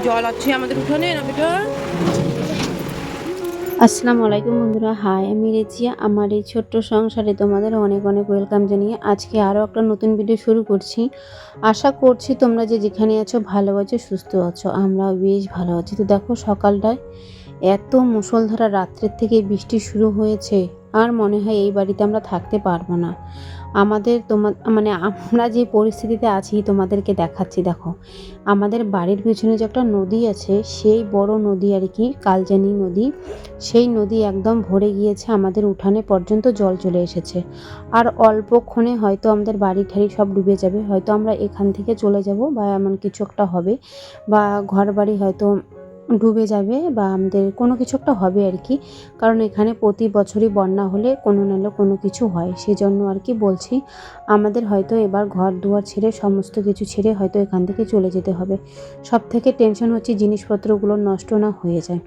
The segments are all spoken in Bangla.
জল আছে আমাদের উঠানে না বেটা। আসসালামু আলাইকুম বন্ধুরা, হাই আমি রেজিয়া। আমার এই ছোট্ট সংসারে তোমাদের অনেক অনেক ওয়েলকাম জানিয়ে আজকে আরও একটা নতুন ভিডিও শুরু করছি। আশা করছি তোমরা যে যেখানে আছো ভালো আছো, সুস্থ আছো। আমরাও বেশ ভালো আছি। তো দেখো সকালটায় এত মুষলধারা রাত্রের থেকে বৃষ্টি শুরু হয়েছে, আর মনে হয় এই বাড়িতে আমরা থাকতে পারবো না। আমরা যে পরিস্থিতিতে আছি তোমাদেরকে দেখাচ্ছি। দেখো আমাদের বাড়ির পিছনে যে একটা নদী আছে, সেই বড় নদী আর কি, কালজানি নদী। সেই নদী একদম ভরে গিয়েছে, আমাদের উঠানে পর্যন্ত জল চলে এসেছে। আর অল্পক্ষণে হয়তো আমাদের বাড়ি ঠাড়ি সব ডুবে যাবে, হয়তো আমরা এখান থেকে চলে যাব বা এমন কিছু একটা হবে, বা ঘর বাড়ি হয়তো ডুবে যাবে, বা আমাদের কোনো কিছু একটা হবে আর কি। কারণ এখানে প্রতি বছরই বন্যা হলে কোনো নাহলে কোনো কিছু হয়, সেজন্য আর কি বলছি আমাদের হয়তো এবার ঘর দুয়ার ছেড়ে সমস্ত কিছু ছেড়ে হয়তো এখান থেকে চলে যেতে হবে। সব থেকে টেনশন হচ্ছে জিনিসপত্রগুলো নষ্ট না হয়ে যায়।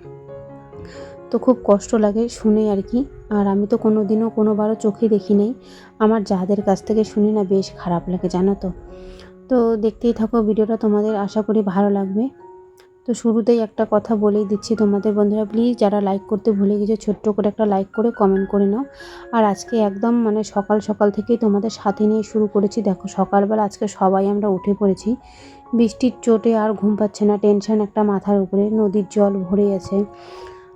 তো খুব কষ্ট লাগে শুনে আর কি। আর আমি তো কোনো দিনও কোনোবারও চোখে দেখি নাই, আমার যাদের কাছ থেকে শুনি না বেশ খারাপ লাগে, জানো তো। তো দেখতেই থাকো ভিডিওটা, তোমাদের আশা করি ভালো লাগবে। তো শুরুতেই একটা কথা বলেই দিচ্ছি তোমাদের বন্ধুরা, প্লিজ যারা লাইক করতে ভুলে গেছো ছোট্ট করে একটা লাইক করে কমেন্ট করে নাও। আর আজকে একদম সকাল সকাল থেকেই তোমাদের সাথে নিয়ে শুরু করেছি। দেখো সকালবেলা আজকে সবাই আমরা উঠে পড়েছি, বৃষ্টির চোটে আর ঘুম পাচ্ছে না, টেনশন একটা মাথার উপরে, নদীর জল ভরে আছে।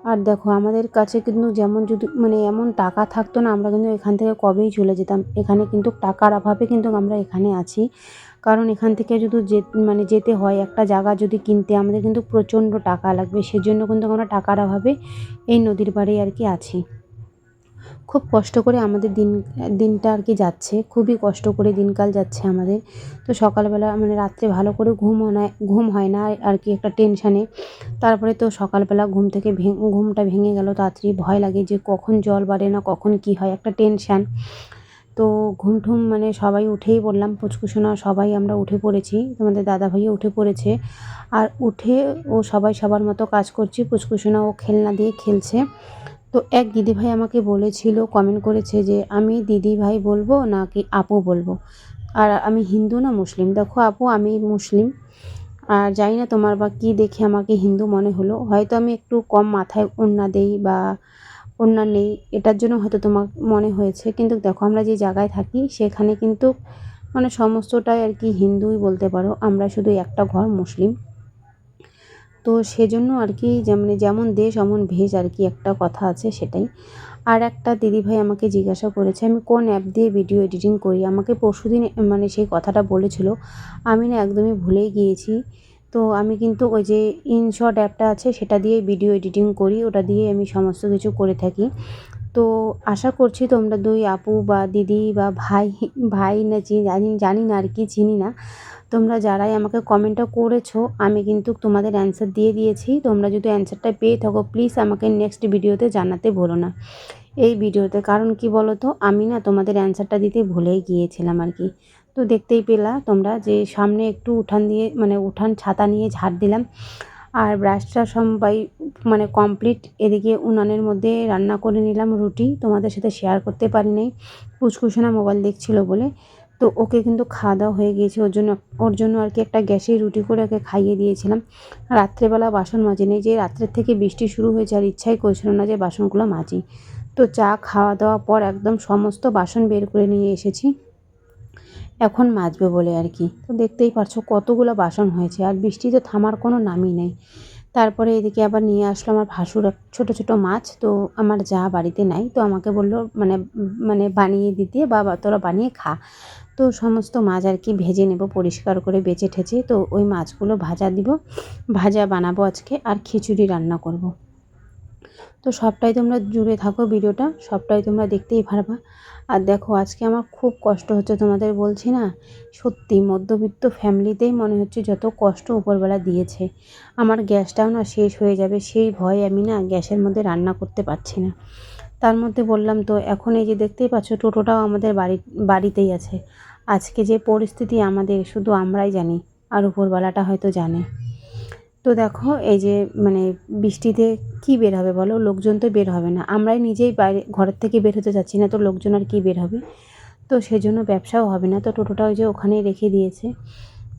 আর দেখো আমাদের কাছে কিন্তু যেমন যদি এমন টাকা থাকতো না, আমরা কিন্তু এখান থেকে কবেই চলে যেতাম। এখানে কিন্তু টাকার অভাবে কিন্তু আমরা এখানে আছি। কারণ এখান থেকে যদি যেতে হয় একটা জায়গা যদি কিনতে, আমাদের কিন্তু প্রচণ্ড টাকা লাগবে। সেজন্য কিন্তু আমরা টাকার অভাবে এই নদীর পাড়ে আর কি আছি। খুব কষ্ট করে আমাদের দিনটা আর কি যাচ্ছে, খুবই কষ্ট করে দিনকাল যাচ্ছে আমাদের। তো সকালবেলা রাত্রে ভালো করে ঘুম হয় না আর কি, একটা টেনশানে। তারপরে তো সকালবেলা ঘুমটা ভেঙে গেল তাড়াতাড়ি, ভয় লাগে যে কখন জল বাড়ে না কখন কি হয়, একটা টেনশান। তো ঘুম ঠুম সবাই উঠেই পড়লাম, পুচকুসোনা সবাই আমরা উঠে পড়েছি, তোমাদের দাদা ভাইও উঠে পড়েছে। আর উঠে ও সবাই সবার মতো কাজ করছি, পুচকুসোনা ও খেলনা দিয়ে খেলছে। তো এক দিদিভাই আমাকে বলেছিল, কমেন্ট করেছে যে আমি দিদিভাই বলবো নাকি আপু বলবো, আর আমি হিন্দু না মুসলিম। দেখো আপু, আমি মুসলিম। আর জানি না তোমার বা কী দেখে আমাকে হিন্দু মনে হলো, হয়তো আমি একটু কম মাথায় ওড়না দেই বা ওড়না নেই, এটার জন্য হয়তো তোমার মনে হয়েছে। কিন্তু দেখো আমরা যে জায়গায় থাকি সেখানে কিন্তু সমস্তটাই আর কি হিন্দুই বলতে পারো, আমরা শুধু একটা ঘর মুসলিম। তো সেজন্য আর কি যেমন দেশ অমন ভেষ আর কি, একটা কথা আছে সেটাই। আর একটা দিদিভাই আমাকে জিজ্ঞাসা করেছে আমি কোন অ্যাপ দিয়ে ভিডিও এডিটিং করি, আমাকে পরশুদিন সেই কথাটা বলেছিল, আমি না একদমই ভুলেই গিয়েছি। তো আমি কিন্তু ওই যে ইনশট অ্যাপটা আছে সেটা দিয়ে ভিডিও এডিটিং করি, ওটা দিয়ে আমি সমস্ত কিছু করে থাকি। তো আশা করছি তোমরা দুই আপু বা দিদি বা ভাই, ভাই না জানি না আর কি, চিনি না। তোমরা যারাই আমাকে কমেন্টটা করেছো আমি কিন্তু তোমাদের অ্যান্সার দিয়ে দিয়েছি। তোমরা যদি অ্যান্সারটা পেয়ে থাকো প্লিজ আমাকে নেক্সট ভিডিওতে জানাতে ভুলো না, এই ভিডিওতে। কারণ কি বলো তো, আমি না তোমাদের অ্যান্সারটা দিতে ভুলেই গিয়েছিলাম আর কি। তো দেখতেই পেলা তোমরা যে সামনে একটু উঠান দিয়ে উঠান ছাতা নিয়ে ঝাড় দিলাম। আর ব্রাশটা সবাই কমপ্লিট। এদিকে উনানের মধ্যে রান্না করে নিলাম রুটি, তোমাদের সাথে শেয়ার করতে পারি নাই, পুচকুসোনা মোবাইল দেখছিল বলে। তো ওকে কিন্তু খাওয়া দাওয়া হয়ে গিয়েছে, ওর জন্য আর কি একটা গ্যাসে রুটি করে ওকে খাইয়ে দিয়েছিলাম। রাত্রেবেলা বাসন মাজি নেই, যে রাত্রের থেকে বৃষ্টি শুরু হয়েছে আর ইচ্ছাই করছিল না যে বাসনগুলো মাজি। তো চা খাওয়া দাওয়া পর একদম সমস্ত বাসন বের করে নিয়ে এসেছি এখন মাজবে বলে আর কি। তো দেখতেই পারছো কতগুলো বাসন হয়েছে, আর বৃষ্টি তো থামার কোনো নামই নেই। তারপরে এদিকে আবার নিয়ে আসলো আমার ভাসুর ছোট ছোট মাছ। তো আমার যা বাড়িতে নাই, তো আমাকে বললো বানিয়ে দিতে, বা তোরা বানিয়ে খা। তো সমস্ত মাছ আর কি ভেজে নেব পরিষ্কার করে বেছে ঠেচে। তো ওই মাছগুলো ভাজা বানাবো আজকে, আর খিচুড়ি রান্না করব। তো সবটাই তোমরা জুড়ে থাকো, ভিডিওটা সবটাই তোমরা দেখতেই পারবা। আর দেখো আজকে আমার খুব কষ্ট হচ্ছে, তোমাদের বলছি না, সত্যি মধ্যবিত্ত ফ্যামিলিতেই মনে হচ্ছে যত কষ্ট উপরবেলা দিয়েছে। আমার গ্যাসটাও না শেষ হয়ে যাবে, সেই ভয়ে আমি না গ্যাসের মধ্যে রান্না করতে পারছি না। তার মধ্যে বললাম তো, এখন এই যে দেখতেই পাচ্ছ টোটোটাও আমাদের বাড়িতেই আছে। আজকে যে পরিস্থিতি আমাদের শুধু আমরাই জানি, আর উপরবেলাটা হয়তো জানে। তো দেখো এই যে বৃষ্টিতে কি বের হবে বলো, লোকজন তো বের হবে না, আমরাই নিজেই বাইরে ঘরের থেকে বের হতে যাচ্ছি না, তো লোকজন আর কি বের হবে। তো সেজন্য ব্যবসাও হবে না, তো টোটোটা ওই যে ওখানেই রেখে দিয়েছে।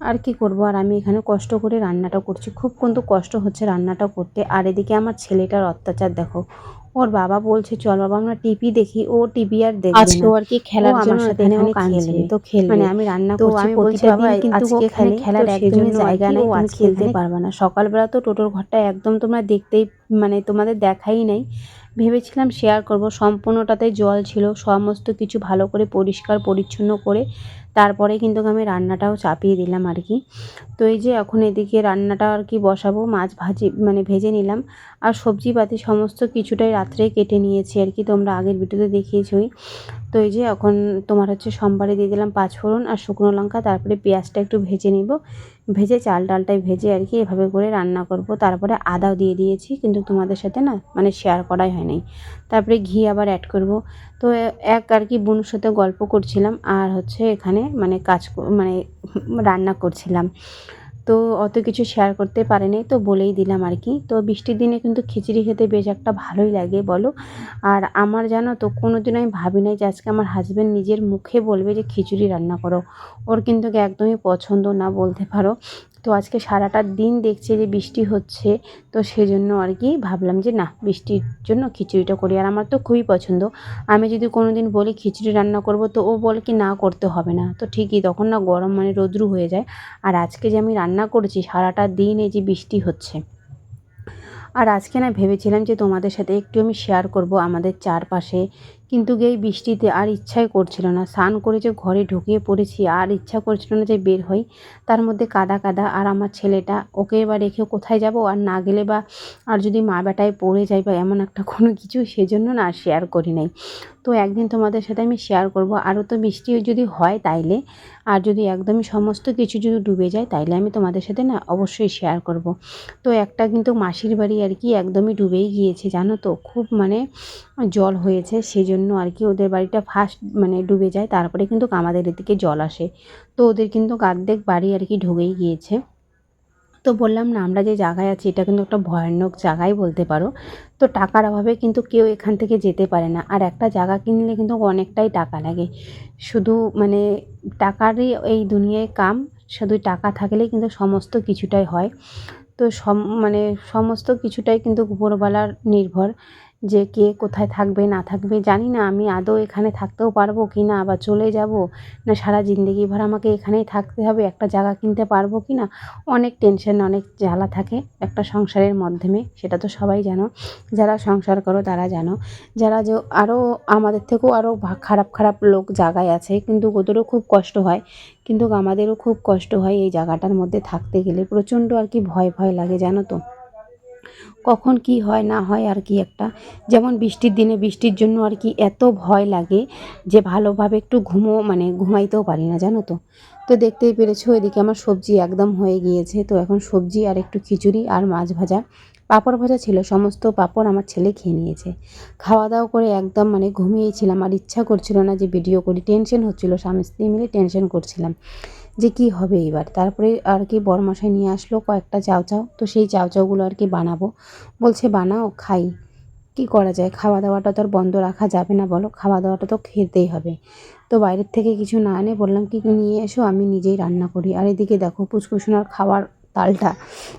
আর কি করব, আর আমি এখানে কষ্ট করে রান্নাটা করছি, খুব কিন্তু কষ্ট হচ্ছে রান্নাটা করতে। আর এদিকে আমার ছেলেটার অত্যাচার দেখো, ওর বাবা বলছে চল বাবা আমরা টিভি দেখি, ও টিভি আর দেখবে আজকেও না, আর কি ও খেলার আমার জন্য সাথে এখানে ও এখানে কাঁদছে, খেলবে। তো খেলবে। মানে আমি রান্না তো করছি আমি বলছি প্রতিটা বাবা দিন, কিন্তু ও আজকে এখানে খেলে, খেলার তো একদমই সেজন্য আর জায়গা কি নাই, ও তুমি আজকে খেলতে এখানে পারবে না। সকালবেলা তো টোটোর ঘরটা একদম তোমরা দেখতেই, মানে তোমাদের দেখাই নাই, ভেবেছিলাম শেয়ার করব, সম্পূর্ণটাতে জল ছিল, সমস্ত কিছু ভালো করে পরিষ্কার পরিচ্ছন্ন করে তারপরে কিন্তু আমি রান্নাটাও চাপিয়ে দিলাম আর কি। তো এই যে এখন এদিকে রান্নাটা আর কি বসাবো, মাছ ভাজি মানে ভেজে নিলাম, আর সবজিপাতি সমস্ত কিছুটাই রাত্রেই কেটে নিয়েছি আর কি, তোমরা আগের ভিডিওতে দেখিয়েছই। তো এই যে এখন তোমার হচ্ছে সোমবারে দিয়ে দিলাম পাঁচফোড়ন আর শুকনো লঙ্কা, তারপরে পেঁয়াজটা একটু ভেজে নিব, ভেজে চাল ডালটাই ভেজে আর কি এভাবে করে রান্না করব। তারপরে আদাও দিয়ে দিয়েছি, কিন্তু তোমাদের সাথে না মানে শেয়ার করাই হয় নাই। তারপরে ঘি আবার অ্যাড করব। তো এক আর কি বোনের সাথে গল্প করছিলাম, আর হচ্ছে এখানে মানে মানে রান্না করছিলাম, তো অত কিছু শেয়ার করতে পারিনি, তো বলেই দিলাম আর কি। তো বৃষ্টির দিনে কিন্তু খিচুড়ি খেতে বেশ একটা ভালোই লাগে বলো। আর আমার জানো তো কোনোদিন আমি ভাবি নাই যে আজকে আমার হাজব্যান্ড নিজের মুখে বলবে যে খিচুড়ি রান্না করো, ওর কিন্তু একদমই পছন্দ না বলতে পারো। তো আজকে সারাটা দিন দেখছে যে বৃষ্টি হচ্ছে, তো সেজন্য আর কি ভাবলাম যে না বৃষ্টির জন্য খিচুড়িটা করি, আর আমার তো খুবই পছন্দ। আমি যদি কোনো দিন বলি খিচুড়ি রান্না করব, তো ও বলে কি না করতে হবে না, তো ঠিকই তখন না গরম মানে রৌদ্রু হয়ে যায়। আর আজকে যে আমি রান্না করেছি সারাটা দিন এই যে বৃষ্টি হচ্ছে, আর আজকে না ভেবেছিলাম যে তোমাদের সাথে একটু আমি শেয়ার করব আমাদের চারপাশে, কিন্তু এই বৃষ্টিতে আর ইচ্ছাই করছিল না, স্নান করে যে ঘরে ঢুকিয়ে পড়েছি আর ইচ্ছা করছিল না যে বের হই, তার মধ্যে কাদা কাদা, আর আমার ছেলেটা ওকে এবার রেখে কোথায় যাব, আর না গেলে বা আর যদি মা বেটায় পড়ে যায় বা এমন একটা কোনো কিছু, সেজন্য না আর শেয়ার করি নাই। তো একদিন তোমাদের সাথে আমি শেয়ার করব, আরও তো বৃষ্টি যদি হয় তাইলে, আর যদি একদমই সমস্ত কিছু যদি ডুবে যায় তাইলে আমি তোমাদের সাথে না অবশ্যই শেয়ার করব। তো একটা কিন্তু মাসির বাড়ি আর কি একদমই ডুবেই গিয়েছে জানো তো, খুব মানে জল হয়েছে, সেজন্য আর কি ওদের বাড়িটা ফার্স্ট মানে ডুবে যায়, তারপরে কিন্তু আমাদের এদিকে জল আসে। তো ওদের কিন্তু অর্ধেক বাড়ি আর কি ঢুকেই গিয়েছে। তো বললাম না আমরা যে জায়গায় আছি এটা কিন্তু একটা ভয়ানক জায়গাই বলতে পারো। তো টাকার অভাবে কিন্তু কেউ এখান থেকে যেতে পারে না, আর একটা জায়গা কিনলে কিন্তু অনেকটাই টাকা লাগে, শুধু মানে টাকারই এই দুনিয়ায় কাম, শুধু টাকা থাকলেই কিন্তু সমস্ত কিছুটাই হয়। তো মানে সমস্ত কিছুটাই কিন্তু উপরওয়ালার নির্ভর, যে কে কোথায় থাকবে না থাকবে। জানি না আমি আদৌ এখানে থাকতেও পারবো কি না, আবার চলে যাব, না সারা জিন্দগিভর আমাকে এখানেই থাকতে হবে, একটা জায়গা কিনতে পারবো কি না, অনেক টেনশন অনেক জ্বালা থাকে একটা সংসারের মাধ্যমে, সেটা তো সবাই জানো, যারা সংসার করো তারা জানো। যারা যে আরও আমাদের থেকেও আরও খারাপ খারাপ লোক জায়গায় আছে, কিন্তু ওদেরও খুব কষ্ট হয়, কিন্তু আমাদেরও খুব কষ্ট হয় এই জায়গাটার মধ্যে থাকতে গেলে, প্রচণ্ড আর কি ভয় ভয় লাগে জানো তো, কখন কি হয় না হয় আর কি একটা। যেমন বৃষ্টির দিনে বৃষ্টির জন্য আর কি এত ভয় লাগে যে ভালোভাবে একটু মানে ঘুমাইতেও পারি না জানো তো। তো দেখতেই পেরেছো এদিকে আমার সবজি একদম হয়ে গিয়েছে, তো এখন সবজি আর একটু খিচুড়ি আর মাছ ভাজা, পাঁপড় ভাজা ছিল, সমস্ত পাঁপড় আমার ছেলে খেয়ে নিয়েছে। খাওয়া দাওয়া করে একদম মানে ঘুমিয়েছিলাম, আর ইচ্ছা করছিল না যে ভিডিও করি, টেনশন হচ্ছিল, স্বামী স্ত্রী মিলে টেনশন করছিলাম যে কি হবে এবার। তারপরে আর কি বরমশাই নিয়ে আসলো কয়েকটা চাউ, তো সেই চাউগুলো আর কি বানাবো, বলছে বানাও খাই। কি করা যায়, খাওয়া দাওয়াটা তো আর বন্ধ রাখা যাবে না বলো, খাওয়া দাওয়াটা তো খেতেই হবে। তো বাইরের থেকে কিছু না এনে বললাম কি নিয়ে এসো আমি নিজেই রান্না করি। আর এদিকে দেখো পুচকুসোনার খাওয়ার তালটা,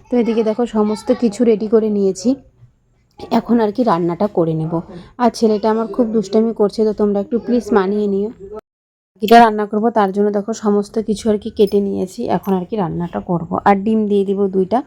তো এদিকে দেখো সমস্ত কিছু রেডি করে নিয়েছি, এখন আর কি রান্নাটা করে নেব। আর ছেলেটা আমার খুব দুষ্টামি করছে, তো তোমরা একটু প্লিজ মানিয়ে নিও। এটা রান্না করব তার জন্য দেখো সমস্ত কিছু আর কি কেটে নিয়েছি, এখন আর কি রান্নাটা করব, আর ডিম দিয়ে দিব 2টা।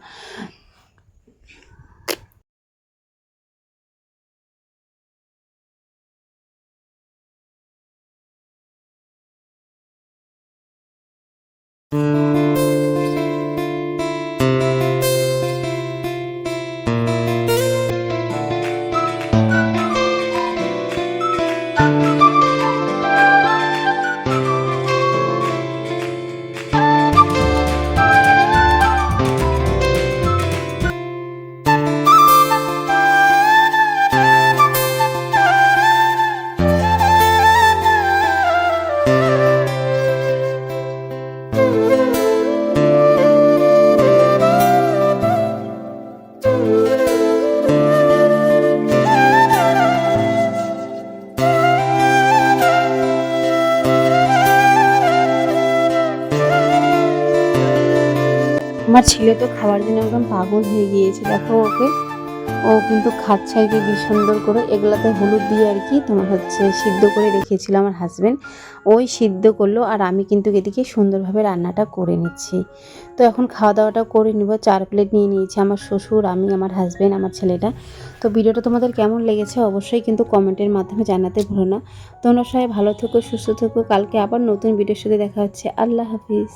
ছেলে তো খাওয়ার জন্য একদম পাগল হয়ে গিয়েছে। দেখো ওকে, ও কিন্তু খাচ্ছে আর কি বেশ সুন্দর করে। এগুলাতে হলুদ দিয়ে আর কি তোমার হচ্ছে সিদ্ধ করে রেখেছিল আমার হাজব্যান্ড, ওই সিদ্ধ করলো। আর আমি কিন্তু এদিকে সুন্দরভাবে রান্নাটা করে নিচ্ছি। তো এখন খাওয়া দাওয়াটা করে নিব। 4 প্লেট নিয়ে নিয়েছি আমার শ্বশুর, আমি, আমার হাজব্যান্ড, আমার ছেলেটা। তো ভিডিওটা তোমাদের কেমন লেগেছে অবশ্যই কিন্তু কমেন্টের মাধ্যমে জানাতে ভুলো না। তোমরা সবাই ভালো থেকো, সুস্থ থেকো। কালকে আবার নতুন ভিডিওর সাথে দেখা হচ্ছে। আল্লাহ হাফিজ।